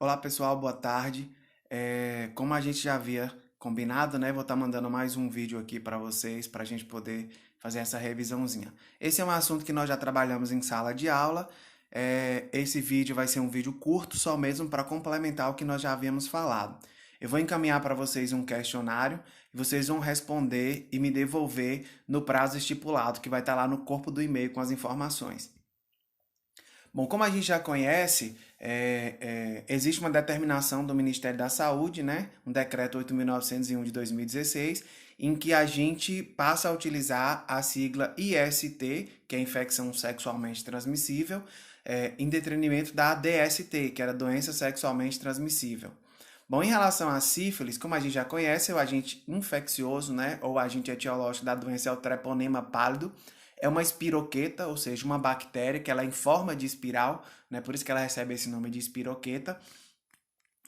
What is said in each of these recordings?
Olá pessoal, boa tarde. Como a gente já havia combinado, né? Vou estar mandando mais um vídeo aqui para vocês, para a gente poder fazer essa revisãozinha. Esse é um assunto que nós já trabalhamos em sala de aula. Esse vídeo vai ser um vídeo curto, só mesmo para complementar o que nós já havíamos falado. Eu vou encaminhar para vocês um questionário e vocês vão responder e me devolver no prazo estipulado, que vai estar lá no corpo do e-mail com as informações. Bom, como a gente já conhece, existe uma determinação do Ministério da Saúde, né? Um decreto 8.901 de 2016, em que a gente passa a utilizar a sigla IST, que é infecção sexualmente transmissível, em detrimento da DST, que era doença sexualmente transmissível. Bom, em relação à sífilis, como a gente já conhece, o agente infeccioso, né, ou agente etiológico da doença é o treponema pálido. É uma espiroqueta, ou seja, uma bactéria que ela é em forma de espiral, né, por isso que ela recebe esse nome de espiroqueta.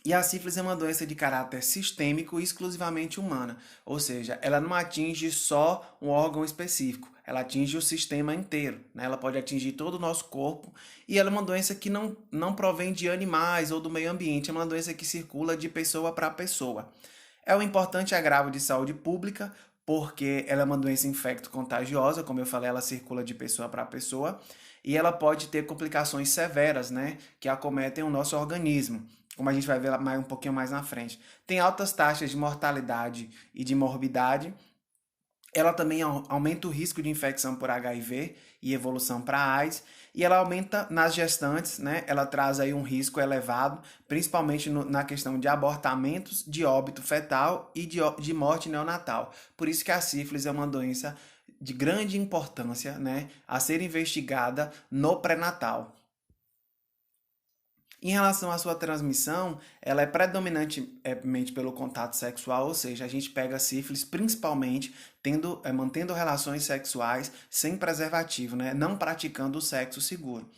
E a sífilis é uma doença de caráter sistêmico e exclusivamente humana, ou seja, ela não atinge só um órgão específico, ela atinge o sistema inteiro, né? Ela pode atingir todo o nosso corpo e ela é uma doença que não provém de animais ou do meio ambiente, é uma doença que circula de pessoa para pessoa. É um importante agravo de saúde pública, porque ela é uma doença infecto-contagiosa, como eu falei, ela circula de pessoa para pessoa, e ela pode ter complicações severas, né, que acometem o nosso organismo, como a gente vai ver um pouquinho mais na frente. Tem altas taxas de mortalidade e de morbidade. Ela também aumenta o risco de infecção por HIV e evolução para AIDS, e ela aumenta nas gestantes, né? Ela traz aí um risco elevado, principalmente na questão de abortamentos, de óbito fetal e de morte neonatal. Por isso que a sífilis é uma doença de grande importância, né, a ser investigada no pré-natal. Em relação à sua transmissão, ela é predominantemente pelo contato sexual, ou seja, a gente pega a sífilis principalmente mantendo relações sexuais sem preservativo, né? Não praticando o sexo seguro.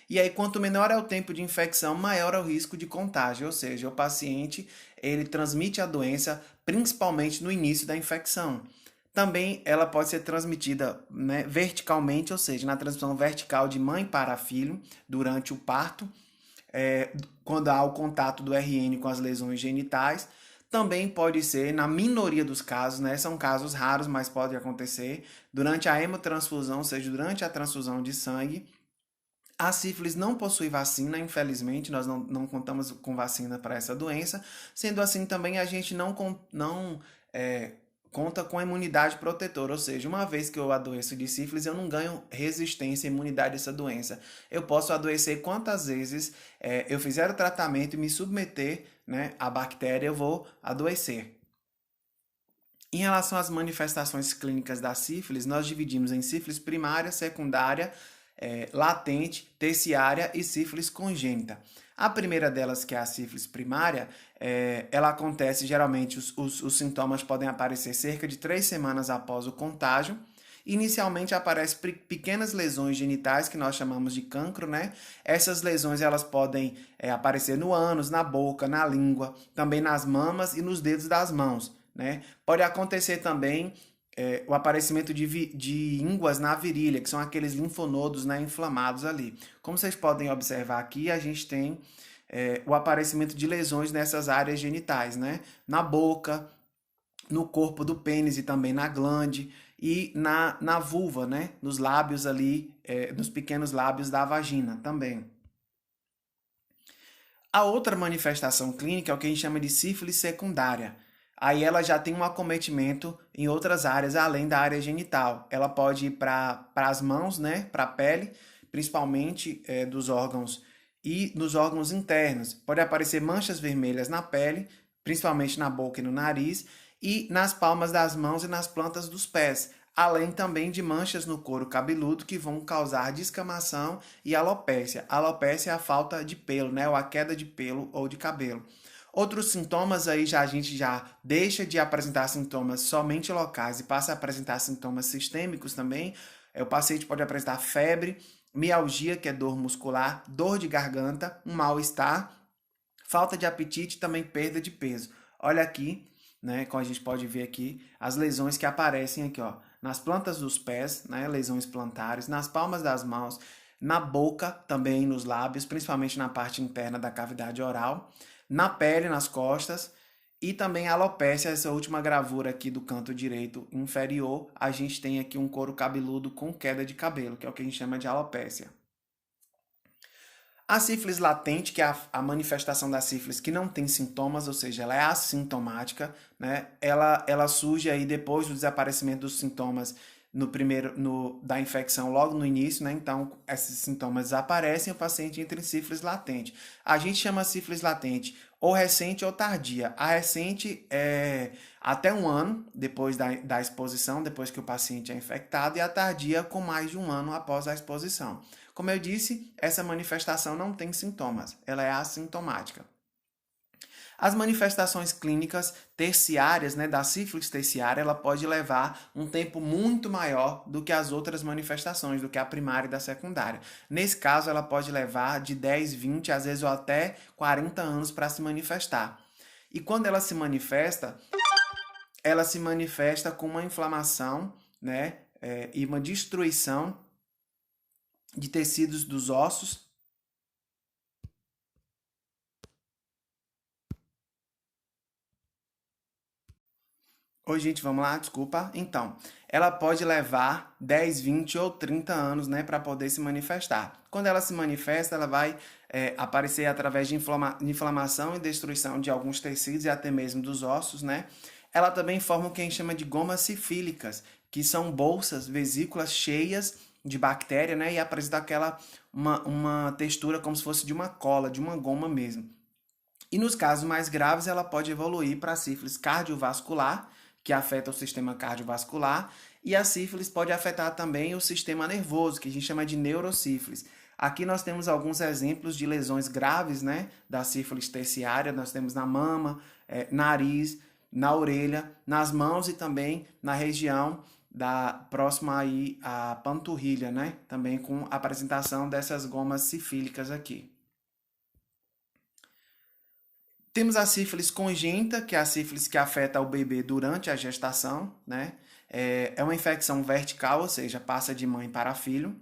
E aí, quanto menor é o tempo de infecção, maior é o risco de contágio, ou seja, o paciente ele transmite a doença principalmente no início da infecção. Também ela pode ser transmitida, né, verticalmente, ou seja, na transmissão vertical de mãe para filho durante o parto, quando há o contato do RN com as lesões genitais. Também pode ser, na minoria dos casos, né? São casos raros, mas pode acontecer, durante a hemotransfusão, ou seja, durante a transfusão de sangue. A sífilis não possui vacina, infelizmente, nós não contamos com vacina para essa doença. Sendo assim, também a gente não conta com a imunidade protetora, ou seja, uma vez que eu adoeço de sífilis, eu não ganho resistência e imunidade a essa doença. Eu posso adoecer quantas vezes eu fizer o tratamento e me submeter, né, à bactéria, eu vou adoecer. Em relação às manifestações clínicas da sífilis, nós dividimos em sífilis primária, secundária, latente, terciária e sífilis congênita. A primeira delas, que é a sífilis primária, ela acontece geralmente, os sintomas podem aparecer cerca de 3 semanas após o contágio. Inicialmente aparecem pequenas lesões genitais que nós chamamos de cancro, né? Essas lesões elas podem aparecer no ânus, na boca, na língua, também nas mamas e nos dedos das mãos, né? Pode acontecer também o aparecimento de ínguas na virilha, que são aqueles linfonodos, né, inflamados ali. Como vocês podem observar aqui, a gente tem o aparecimento de lesões nessas áreas genitais, né? Na boca, no corpo do pênis e também na glande e na vulva, né? Nos lábios ali, nos pequenos lábios da vagina também. A outra manifestação clínica é o que a gente chama de sífilis secundária. Aí ela já tem um acometimento em outras áreas além da área genital. Ela pode ir para as mãos, né, para a pele, principalmente dos órgãos e nos órgãos internos. Pode aparecer manchas vermelhas na pele, principalmente na boca e no nariz, e nas palmas das mãos e nas plantas dos pés, além também de manchas no couro cabeludo que vão causar descamação e alopécia. Alopécia é a falta de pelo, né, ou a queda de pelo ou de cabelo. Outros sintomas aí a gente já deixa de apresentar sintomas somente locais e passa a apresentar sintomas sistêmicos também. O paciente pode apresentar febre, mialgia, que é dor muscular, dor de garganta, um mal-estar, falta de apetite e também perda de peso. Olha aqui, né, como a gente pode ver aqui, as lesões que aparecem aqui, ó, nas plantas dos pés, né, lesões plantares, nas palmas das mãos, na boca também, nos lábios, principalmente na parte interna da cavidade oral, na pele, nas costas, e também a alopécia, essa última gravura aqui do canto direito inferior, a gente tem aqui um couro cabeludo com queda de cabelo, que é o que a gente chama de alopécia. A sífilis latente, que é a manifestação da sífilis que não tem sintomas, ou seja, ela é assintomática, né? Ela surge aí depois do desaparecimento dos sintomas da infecção logo no início, né? Então, esses sintomas desaparecem e o paciente entra em sífilis latente. A gente chama sífilis latente ou recente ou tardia. A recente é até 1 ano depois da exposição, depois que o paciente é infectado, e a tardia com mais de 1 ano após a exposição. Como eu disse, essa manifestação não tem sintomas, ela é assintomática. As manifestações clínicas terciárias, né, da sífilis terciária, ela pode levar um tempo muito maior do que as outras manifestações, do que a primária e da secundária. Nesse caso, ela pode levar de 10, 20, às vezes ou até 40 anos para se manifestar. E quando ela se manifesta com uma inflamação, né, e uma destruição de tecidos dos ossos. Oi, gente, vamos lá, desculpa. Então, ela pode levar 10, 20 ou 30 anos, né, para poder se manifestar. Quando ela se manifesta, ela vai aparecer através de inflamação e destruição de alguns tecidos e até mesmo dos ossos, né? Ela também forma o que a gente chama de gomas sifílicas, que são bolsas, vesículas cheias de bactéria, né? E apresenta uma textura como se fosse de uma cola, de uma goma mesmo. E nos casos mais graves, ela pode evoluir para a sífilis cardiovascular, que afeta o sistema cardiovascular, e a sífilis pode afetar também o sistema nervoso, que a gente chama de neurosífilis. Aqui nós temos alguns exemplos de lesões graves, né, da sífilis terciária. Nós temos na mama, nariz, na orelha, nas mãos e também na região próxima aí à panturrilha, né? Também com a apresentação dessas gomas sifílicas aqui. Temos a sífilis congênita, que é a sífilis que afeta o bebê durante a gestação, né? É uma infecção vertical, ou seja, passa de mãe para filho.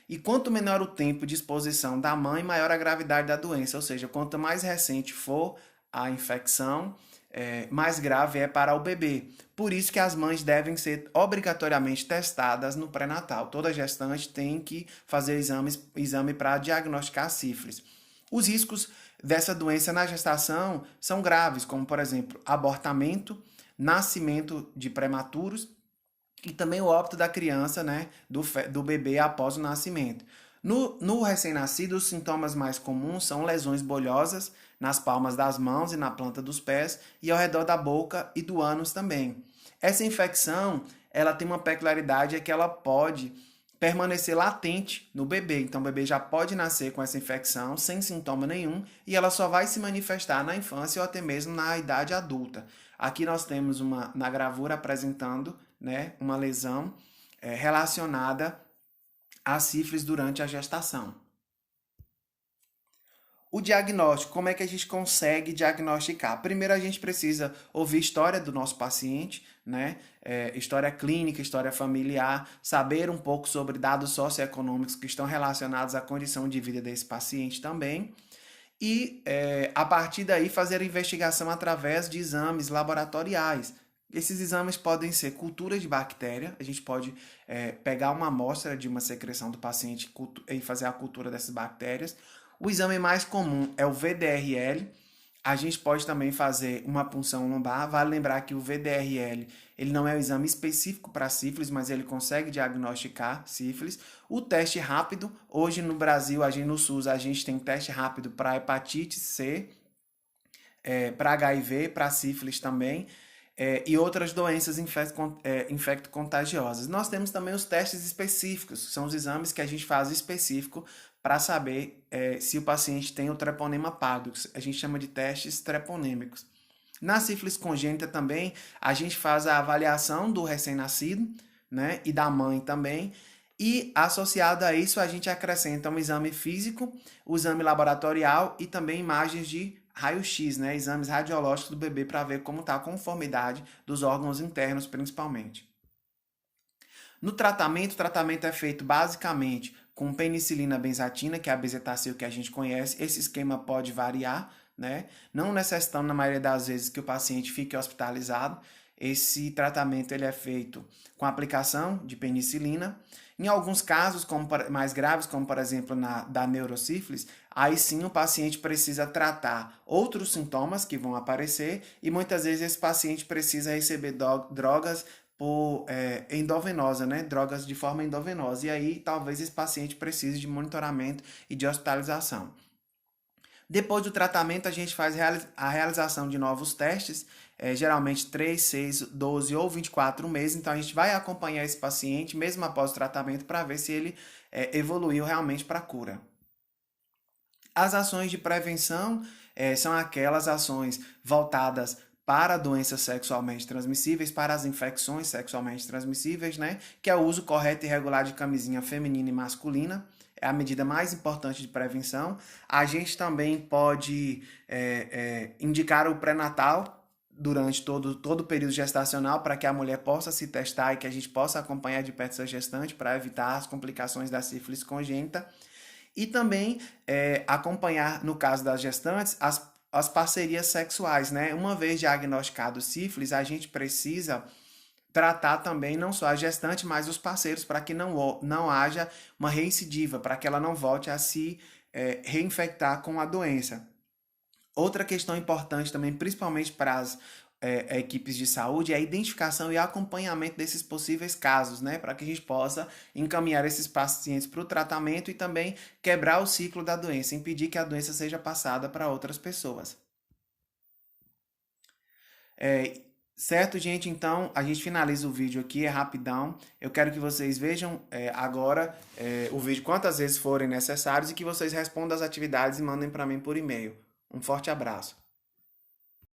E quanto menor o tempo de exposição da mãe, maior a gravidade da doença, ou seja, quanto mais recente for a infecção, mais grave é para o bebê. Por isso que as mães devem ser obrigatoriamente testadas no pré-natal. Toda gestante tem que fazer exame para diagnosticar a sífilis. Os riscos dessa doença na gestação são graves, como, por exemplo, abortamento, nascimento de prematuros e também o óbito da criança, né, do bebê após o nascimento. No recém-nascido, os sintomas mais comuns são lesões bolhosas nas palmas das mãos e na planta dos pés e ao redor da boca e do ânus também. Essa infecção, ela tem uma peculiaridade, é que ela pode permanecer latente no bebê. Então, o bebê já pode nascer com essa infecção sem sintoma nenhum e ela só vai se manifestar na infância ou até mesmo na idade adulta. Aqui nós temos na gravura apresentando, né, uma lesão relacionada à sífilis durante a gestação. O diagnóstico, como é que a gente consegue diagnosticar? Primeiro a gente precisa ouvir a história do nosso paciente, né? História clínica, história familiar, saber um pouco sobre dados socioeconômicos que estão relacionados à condição de vida desse paciente também. E a partir daí fazer a investigação através de exames laboratoriais. Esses exames podem ser cultura de bactéria, a gente pode pegar uma amostra de uma secreção do paciente e fazer a cultura dessas bactérias. O exame mais comum é o VDRL. A gente pode também fazer uma punção lombar. Vale lembrar que o VDRL ele não é um exame específico para sífilis, mas ele consegue diagnosticar sífilis. O teste rápido, hoje no Brasil, no SUS, a gente tem teste rápido para hepatite C, para HIV, para sífilis também. E outras doenças infecto-contagiosas. Nós temos também os testes específicos, que são os exames que a gente faz específico para saber se o paciente tem o treponema pallidus. A gente chama de testes treponêmicos. Na sífilis congênita também, a gente faz a avaliação do recém-nascido, né, e da mãe também. E associado a isso, a gente acrescenta um exame físico, o exame laboratorial e também imagens de raio-x, né, exames radiológicos do bebê para ver como está a conformidade dos órgãos internos, principalmente. No tratamento, o tratamento é feito basicamente com penicilina benzatina, que é a bezetacil que a gente conhece. Esse esquema pode variar, né? Não necessitando, na maioria das vezes, que o paciente fique hospitalizado. Esse tratamento ele é feito com aplicação de penicilina. Em alguns casos mais graves, como por exemplo da neurosífilis, aí sim o paciente precisa tratar outros sintomas que vão aparecer e muitas vezes esse paciente precisa receber drogas por endovenosa, né? Drogas de forma endovenosa. E aí talvez esse paciente precise de monitoramento e de hospitalização. Depois do tratamento, a gente faz a realização de novos testes, geralmente 3, 6, 12 ou 24 meses. Então, a gente vai acompanhar esse paciente, mesmo após o tratamento, para ver se ele evoluiu realmente para a cura. As ações de prevenção são aquelas ações voltadas para doenças sexualmente transmissíveis, para as infecções sexualmente transmissíveis, né? Que é o uso correto e regular de camisinha feminina e masculina. É a medida mais importante de prevenção. A gente também pode indicar o pré-natal durante todo o período gestacional para que a mulher possa se testar e que a gente possa acompanhar de perto essa gestante para evitar as complicações da sífilis congênita. E também acompanhar, no caso das gestantes, as parcerias sexuais, né? Uma vez diagnosticado sífilis, a gente precisa tratar também não só a gestante, mas os parceiros, para que não haja uma reincidiva, para que ela não volte a se reinfectar com a doença. Outra questão importante também, principalmente para as equipes de saúde, é a identificação e acompanhamento desses possíveis casos, né? Para que a gente possa encaminhar esses pacientes para o tratamento e também quebrar o ciclo da doença, impedir que a doença seja passada para outras pessoas. Certo, gente? Então, a gente finaliza o vídeo aqui, é rapidão. Eu quero que vocês vejam agora o vídeo quantas vezes forem necessários e que vocês respondam as atividades e mandem para mim por e-mail. Um forte abraço.